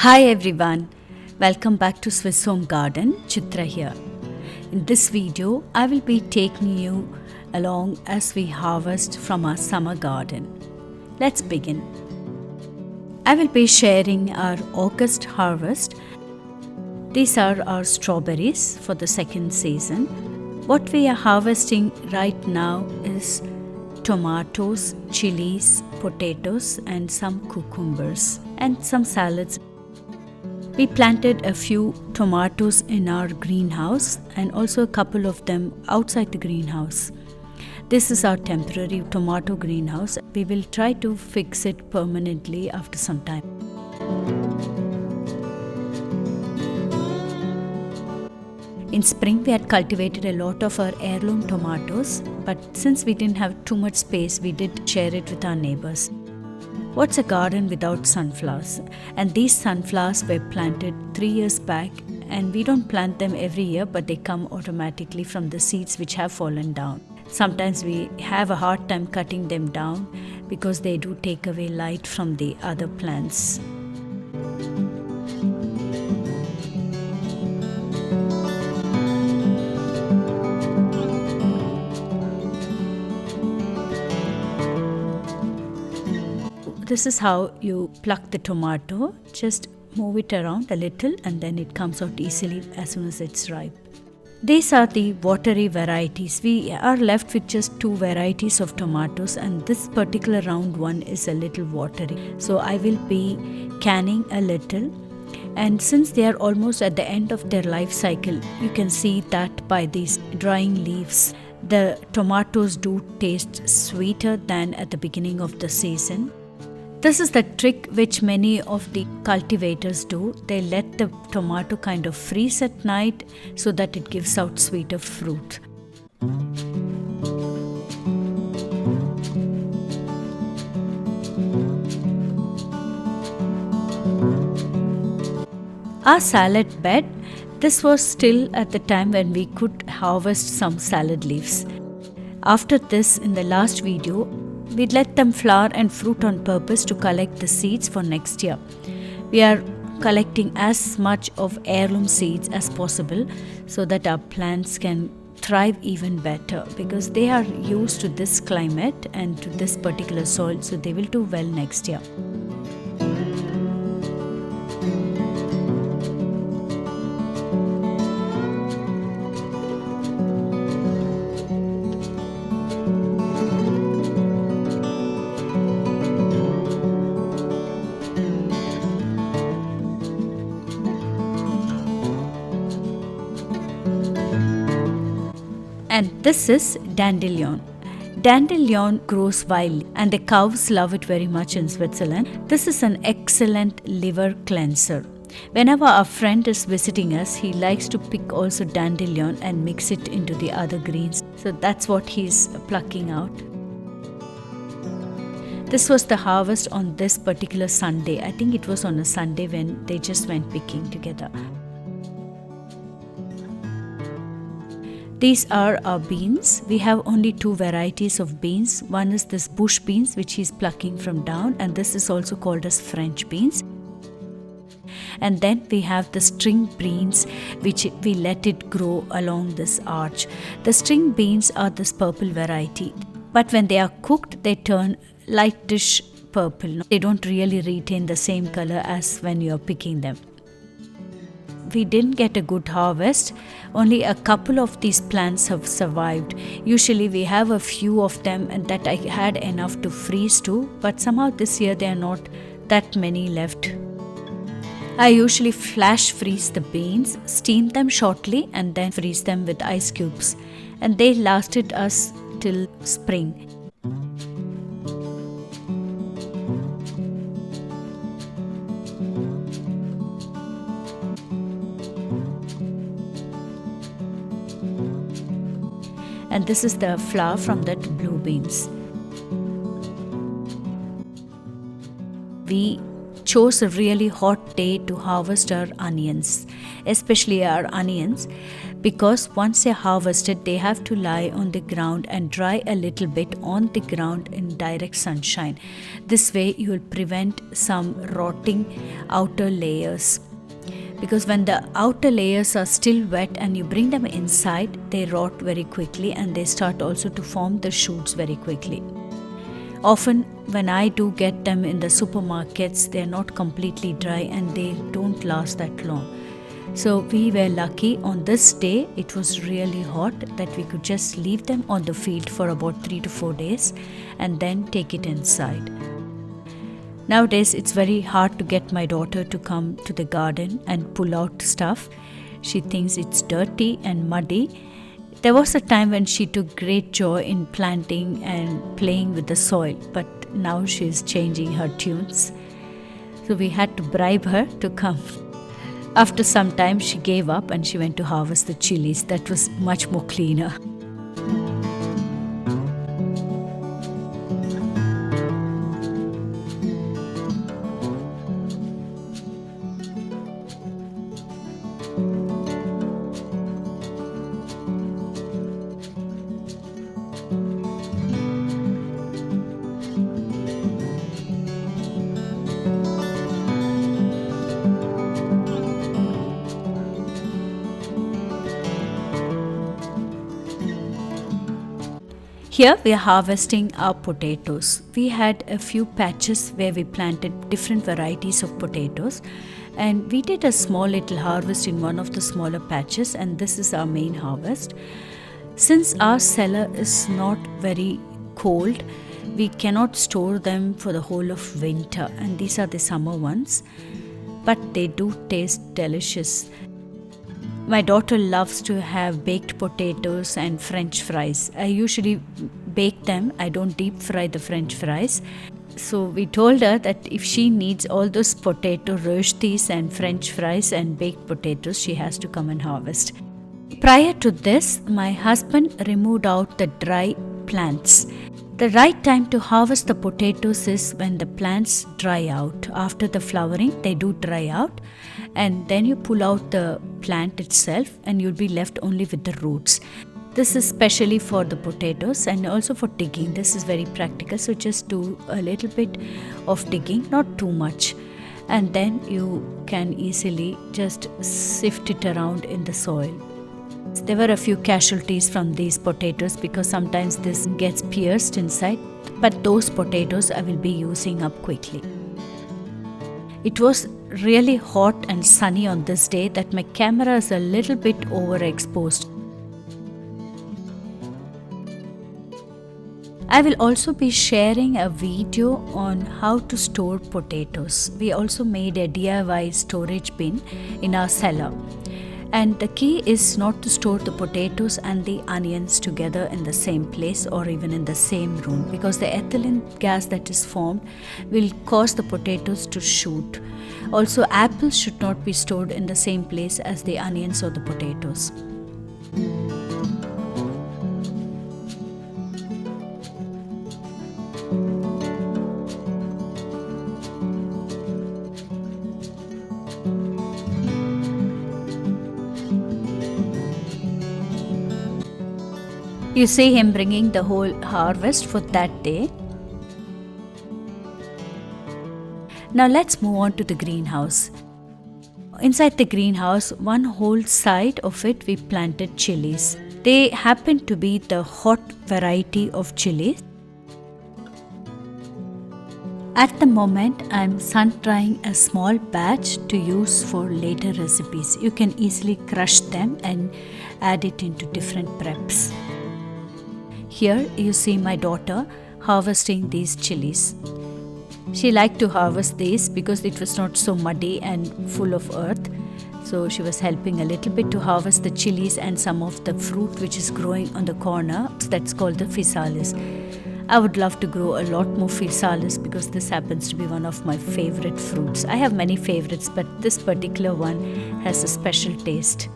Hi everyone, welcome back to Swiss Home Garden, Chitra here. In this video, I will be taking you along as we harvest from our summer garden. Let's begin. I will be sharing our August harvest. These are our strawberries for the second season. What we are harvesting right now is tomatoes, chilies, potatoes and some cucumbers and some salads. We planted a few tomatoes in our greenhouse and also a couple of them outside the greenhouse. This is our temporary tomato greenhouse. We will try to fix it permanently after some time. In spring, we had cultivated a lot of our heirloom tomatoes, but since we didn't have too much space, we did share it with our neighbors. What's a garden without sunflowers? And these sunflowers were planted 3 years back, and we don't plant them every year, but they come automatically from the seeds which have fallen down. Sometimes we have a hard time cutting them down because they do take away light from the other plants. This is how you pluck the tomato. Just move it around a little and then it comes out easily as soon as it's ripe. These are the watery varieties. We are left with just 2 varieties of tomatoes, and this particular round one is a little watery. So I will be canning a little, and since they are almost at the end of their life cycle, you can see that by these drying leaves. The tomatoes do taste sweeter than at the beginning of the season. This is the trick which many of the cultivators do. They let the tomato kind of freeze at night so that it gives out sweeter fruit. Our salad bed, this was still at the time when we could harvest some salad leaves. After this, in the last video, we let them flower and fruit on purpose to collect the seeds for next year. We are collecting as much of heirloom seeds as possible so that our plants can thrive even better, because they are used to this climate and to this particular soil, so they will do well next year. And this is dandelion. Dandelion grows wild and the cows love it very much in Switzerland. This is an excellent liver cleanser. Whenever our friend is visiting us, he likes to pick also dandelion and mix it into the other greens. So that's what he's plucking out. This was the harvest on this particular Sunday. I think it was on a Sunday when they just went picking together. These are our beans. We have only 2 varieties of beans. One is this bush beans, which he's plucking from down, and this is also called as French beans. And then we have the string beans, which we let it grow along this arch. The string beans are this purple variety, but when they are cooked, they turn lightish purple. They don't really retain the same color as when you're picking them. We didn't get a good harvest. Only a couple of these plants have survived. Usually we have a few of them and that I had enough to freeze too, but somehow this year there are not that many left. I usually flash freeze the beans, steam them shortly and then freeze them with ice cubes, and they lasted us till spring. And this is the flour from that blue beans. We chose a really hot hot day to harvest our onions, especially our onions, because once they're harvested, they have to lie on the ground and dry a little bit on the ground in direct sunshine. This way you will prevent some rotting outer layers, because when the outer layers are still wet and you bring them inside, they rot very quickly and they start also to form the shoots very quickly. Often when I do get them in the supermarkets, they're not completely dry and they don't last that long. So we were lucky on this day. It was really hot that we could just leave them on the field for about 3 to 4 days and then take it inside. Nowadays, it's very hard to get my daughter to come to the garden and pull out stuff. She thinks it's dirty and muddy. There was a time when she took great joy in planting and playing with the soil, but now she's changing her tunes. So we had to bribe her to come. After some time, she gave up and she went to harvest the chilies. That was much more cleaner. Here we are harvesting our potatoes. We had a few patches where we planted different varieties of potatoes, and we did a small little harvest in one of the smaller patches, and this is our main harvest. Since our cellar is not very cold, we cannot store them for the whole of winter, and these are the summer ones, but they do taste delicious. My daughter loves to have baked potatoes and French fries. I usually bake them. I don't deep fry the French fries. So we told her that if she needs all those potato roasties and French fries and baked potatoes, she has to come and harvest. Prior to this, my husband removed out the dry plants. The right time to harvest the potatoes is when the plants dry out. After the flowering, they do dry out, and then you pull out the plant itself and you'll be left only with the roots. This is specially for the potatoes and also for digging. This is very practical, so just do a little bit of digging, not too much, and then you can easily just sift it around in the soil. There were a few casualties from these potatoes because sometimes this gets pierced inside, but those potatoes I will be using up quickly. It was really hot and sunny on this day that my camera is a little bit overexposed. I will also be sharing a video on how to store potatoes. We also made a DIY storage bin in our cellar. And the key is not to store the potatoes and the onions together in the same place or even in the same room, because the ethylene gas that is formed will cause the potatoes to shoot. Also, apples should not be stored in the same place as the onions or the potatoes. You see him bringing the whole harvest for that day. Now let's move on to the greenhouse. Inside the greenhouse, one whole side of it we planted chilies. They happen to be the hot variety of chilies. At the moment, I'm sun-drying a small batch to use for later recipes. You can easily crush them and add it into different preps. Here you see my daughter harvesting these chilies. She liked to harvest these because it was not so muddy and full of earth. So she was helping a little bit to harvest the chilies and some of the fruit which is growing on the corner. That's called the physalis. I would love to grow a lot more physalis because this happens to be one of my favorite fruits. I have many favorites, but this particular one has a special taste.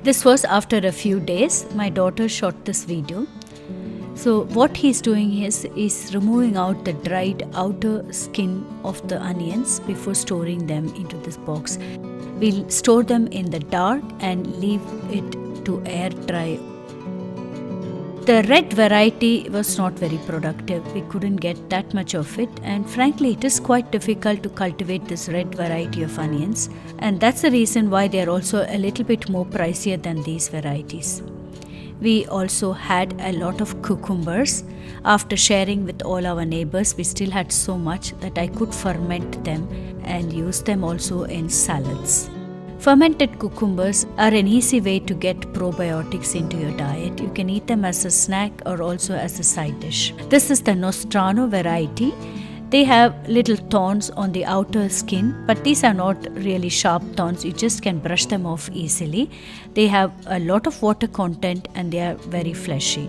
This was after a few days. My daughter shot this video. So what he's doing is removing out the dried outer skin of the onions before storing them into this box. We'll store them in the dark and leave it to air dry. The red variety was not very productive. We couldn't get that much of it, and frankly it is quite difficult to cultivate this red variety of onions, and that's the reason why they are also a little bit more pricier than these varieties. We also had a lot of cucumbers. After sharing with all our neighbors, we still had so much that I could ferment them and use them also in salads. Fermented cucumbers are an easy way to get probiotics into your diet. You can eat them as a snack or also as a side dish. This is the Nostrano variety. They have little thorns on the outer skin, but these are not really sharp thorns. You just can brush them off easily. They have a lot of water content and they are very fleshy.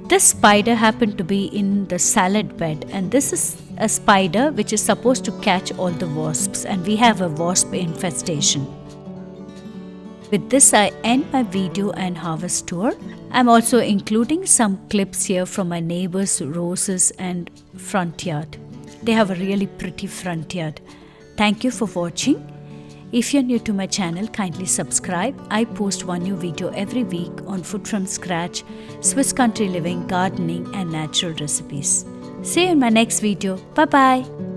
This spider happened to be in the salad bed, and this is a spider which is supposed to catch all the wasps, and we have a wasp infestation. With this, I end my video and harvest tour. I'm also including some clips here from my neighbor's roses and front yard. They have a really pretty front yard. Thank you for watching. If you're new to my channel, kindly subscribe. I post one new video every week on food from scratch, Swiss country living, gardening and natural recipes. See you in my next video. Bye bye.